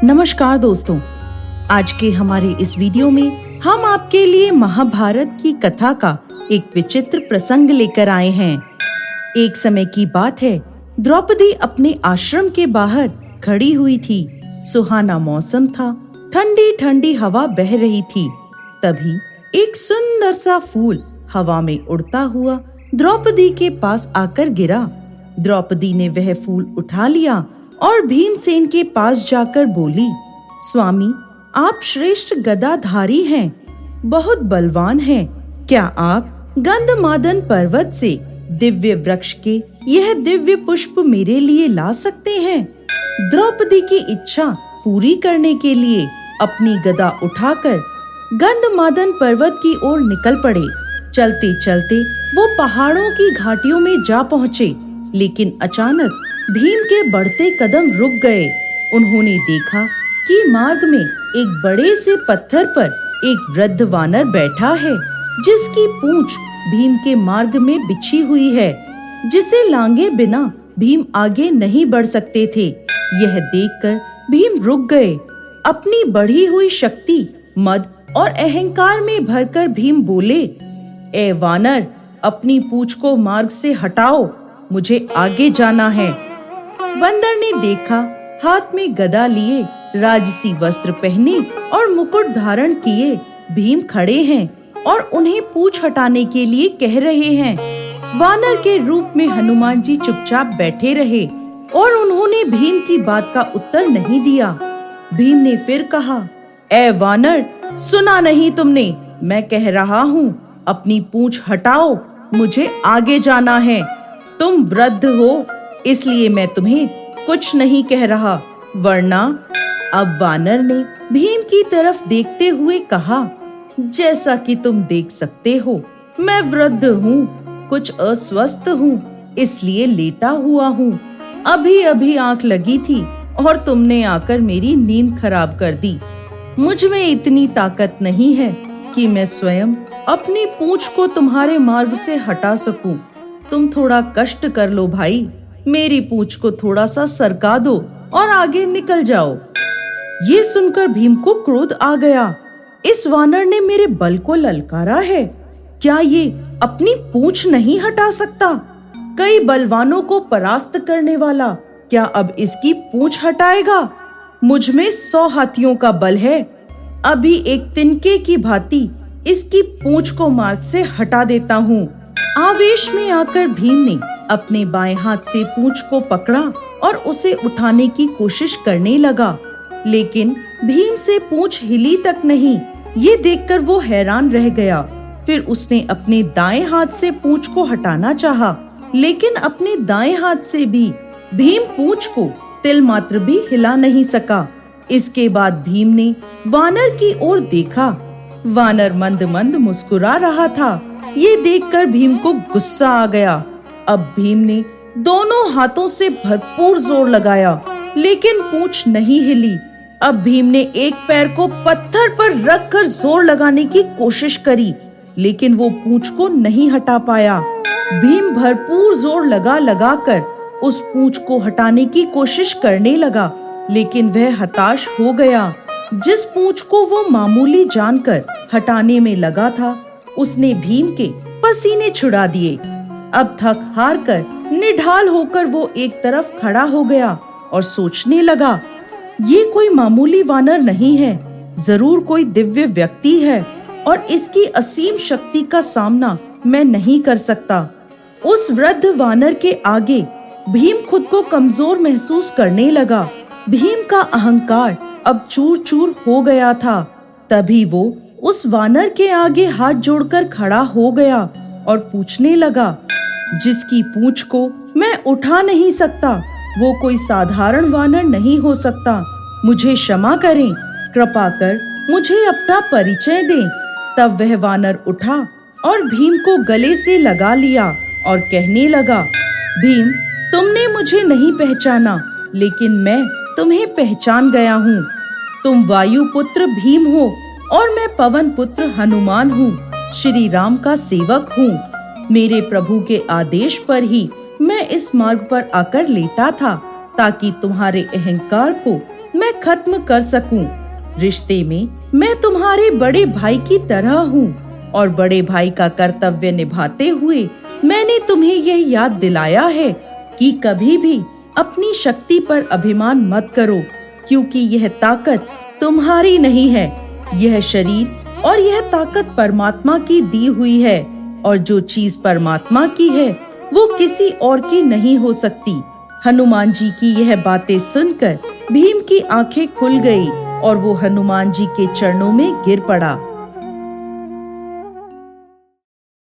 नमस्कार दोस्तों, आज के हमारे इस वीडियो में हम आपके लिए महाभारत की कथा का एक विचित्र प्रसंग लेकर आए हैं। एक समय की बात है, द्रौपदी अपने आश्रम के बाहर खड़ी हुई थी। सुहाना मौसम था, ठंडी ठंडी हवा बह रही थी। तभी एक सुंदर सा फूल हवा में उड़ता हुआ द्रौपदी के पास आकर गिरा। द्रौपदी ने वह फूल उठा लिया और भीमसेन के पास जाकर बोली, स्वामी, आप श्रेष्ठ गदाधारी हैं, बहुत बलवान हैं। क्या आप गंधमादन पर्वत से दिव्य वृक्ष के यह दिव्य पुष्प मेरे लिए ला सकते हैं? द्रौपदी की इच्छा पूरी करने के लिए अपनी गदा उठाकर गंधमादन पर्वत की ओर निकल पड़े। चलते चलते वो पहाड़ों की घाटियों में जा पहुँचे, लेकिन अचानक भीम के बढ़ते कदम रुक गए। उन्होंने देखा कि मार्ग में एक बड़े से पत्थर पर एक वृद्ध वानर बैठा है, जिसकी पूंछ भीम के मार्ग में बिछी हुई है, जिसे लांगे बिना भीम आगे नहीं बढ़ सकते थे। यह देखकर भीम रुक गए। अपनी बढ़ी हुई शक्ति, मद और अहंकार में भरकर भीम बोले, ए वानर, अपनी पूंछ को मार्ग से हटाओ, मुझे आगे जाना है। बंदर ने देखा, हाथ में गदा लिए, राजसी वस्त्र पहने और मुकुट धारण किए भीम खड़े हैं और उन्हें पूंछ हटाने के लिए कह रहे हैं। वानर के रूप में हनुमान जी चुपचाप बैठे रहे और उन्होंने भीम की बात का उत्तर नहीं दिया। भीम ने फिर कहा, ए वानर, सुना नहीं तुमने? मैं कह रहा हूँ, अपनी पूंछ हटाओ, मुझे आगे जाना है। तुम वृद्ध हो, इसलिए मैं तुम्हें कुछ नहीं कह रहा, वरना। अब वानर ने भीम की तरफ देखते हुए कहा, जैसा कि तुम देख सकते हो, मैं वृद्ध हूँ, कुछ अस्वस्थ हूँ, इसलिए लेटा हुआ हूँ। अभी अभी आंख लगी थी और तुमने आकर मेरी नींद खराब कर दी। मुझ में इतनी ताकत नहीं है कि मैं स्वयं अपनी पूंछ को तुम्हारे मार्ग से हटा सकूं। तुम थोड़ा कष्ट कर लो भाई, मेरी पूंछ को थोड़ा सा सरका दो और आगे निकल जाओ। ये सुनकर भीम को क्रोध आ गया। इस वानर ने मेरे बल को ललकारा है। क्या ये अपनी पूंछ नहीं हटा सकता? कई बलवानों को परास्त करने वाला क्या अब इसकी पूंछ हटाएगा? मुझ में 100 हाथियों का बल है। अभी एक तिनके की भांति इसकी पूंछ को मार्ग से हटा देता हूँ। आवेश में आकर भीम ने अपने बाएं हाथ से पूंछ को पकड़ा और उसे उठाने की कोशिश करने लगा, लेकिन भीम से पूंछ हिली तक नहीं। ये देखकर वो हैरान रह गया। फिर उसने अपने दाएं हाथ से पूंछ को हटाना चाहा, लेकिन अपने दाएं हाथ से भी भीम पूंछ को तिल मात्र भी हिला नहीं सका। इसके बाद भीम ने वानर की ओर देखा। वानर मंद मंद मुस्कुरा रहा था। ये देखकर भीम को गुस्सा आ गया। अब भीम ने दोनों हाथों से भरपूर जोर लगाया, लेकिन पूंछ नहीं हिली। अब भीम ने एक पैर को पत्थर पर रखकर जोर लगाने की कोशिश करी, लेकिन वो पूंछ को नहीं हटा पाया। भीम भरपूर जोर लगा कर उस पूंछ को हटाने की कोशिश करने लगा, लेकिन वह हताश हो गया। जिस पूंछ को वो मामूली जानकर हटाने में लगा था, उसने भीम के पसीने छुड़ा दिए। अब थक हार कर निढाल होकर वो एक तरफ खड़ा हो गया और सोचने लगा, ये कोई मामूली वानर नहीं है, जरूर कोई दिव्य व्यक्ति है और इसकी असीम शक्ति का सामना मैं नहीं कर सकता। उस वृद्ध वानर के आगे भीम खुद को कमजोर महसूस करने लगा। भीम का अहंकार अब चूर चूर हो गया था। तभी वो उस वानर के आगे हाथ जोड़कर खड़ा हो गया और पूछने लगा, जिसकी पूंछ को मैं उठा नहीं सकता, वो कोई साधारण वानर नहीं हो सकता। मुझे क्षमा करें, कृपा कर मुझे अपना परिचय दें। तब वह वानर उठा और भीम को गले से लगा लिया और कहने लगा, भीम, तुमने मुझे नहीं पहचाना, लेकिन मैं तुम्हें पहचान गया हूँ। तुम वायु पुत्र भीम हो और मैं पवन पुत्र हनुमान हूँ, श्री राम का सेवक हूँ। मेरे प्रभु के आदेश पर ही मैं इस मार्ग पर आकर लेटा था, ताकि तुम्हारे अहंकार को मैं खत्म कर सकूं। रिश्ते में मैं तुम्हारे बड़े भाई की तरह हूँ और बड़े भाई का कर्तव्य निभाते हुए मैंने तुम्हें यह याद दिलाया है कि कभी भी अपनी शक्ति पर अभिमान मत करो, क्योंकि यह ताकत तुम्हारी नहीं है। यह शरीर और यह ताकत परमात्मा की दी हुई है, और जो चीज परमात्मा की है वो किसी और की नहीं हो सकती। हनुमान जी की यह बातें सुनकर भीम की आंखें खुल गई और वो हनुमान जी के चरणों में गिर पड़ा।